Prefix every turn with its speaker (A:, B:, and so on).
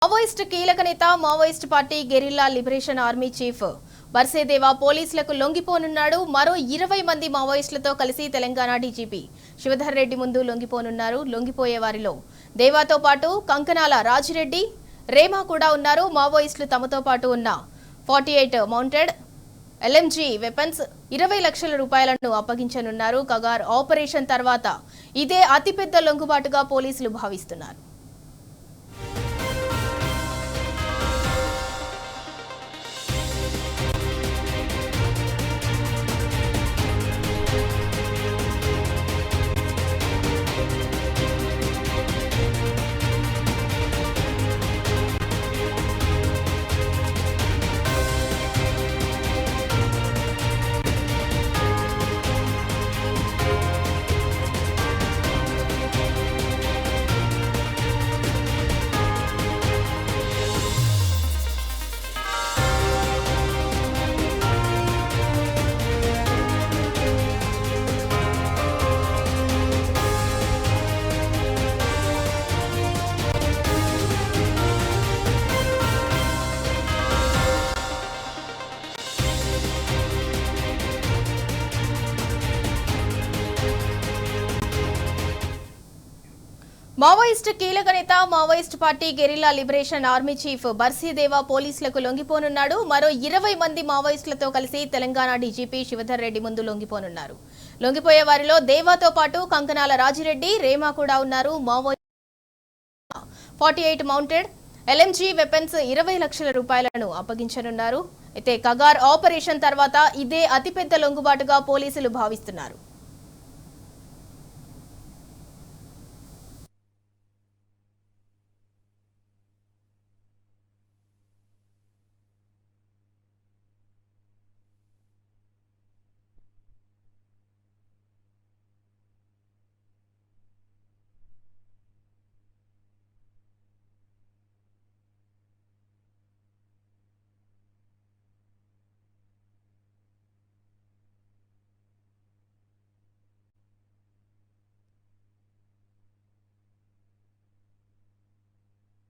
A: Maoist కీలక నేత Maoist party guerrilla liberation army chief Barsedeva పోలీసులకు లొంగిపోనున్నాడు. మరో 20 మంది మావోయిస్టులతో కలిసి తెలంగాణ డీజీపీ శివధర్ రెడ్డి ముందు లొంగిపోనున్నారు. లొంగిపోయే వారిలో దేవాతో పాటు కంకనాల రాజిరెడ్డి, రేమా కూడా ఉన్నారు. మావోయిస్టులు తమతో పాటు ఉన్న 48 మౌంటెడ్ LMG వెపన్స్ 20 లక్షల రూపాయలను అప్పగించనున్నారు. కగార్ ఆపరేషన్ తర్వాత ఇదే అతిపెద్ద లొంగుబాటుగా పోలీసులు భావిస్తున్నారు. మావోయిస్ట్ కీలక నేత Maoist party guerrilla liberation army chief Barsedeva పోలీసులకు లొంగిపోనున్నాడు. మరో 20 మంది మావోయిస్టులతో కలిసి తెలంగాణ డీజీపీ శివధర్ రెడ్డి ముందు లొంగిపోనున్నారు. లొంగిపోయే వారిలో దేవాతో పాటు కంకనాల రాజిరెడ్డి, రేమా కూడా ఉన్నారు. మావోయిస్ట్ 48 మౌంటెడ్ LMG వెపన్స్ 20 లక్షల రూపాయలను అప్పగించనున్నారు. అయితే కగార్ ఆపరేషన్ తర్వాత ఇదే అతిపెద్ద లొంగుబాటుగా పోలీసులు భావిస్తున్నారు.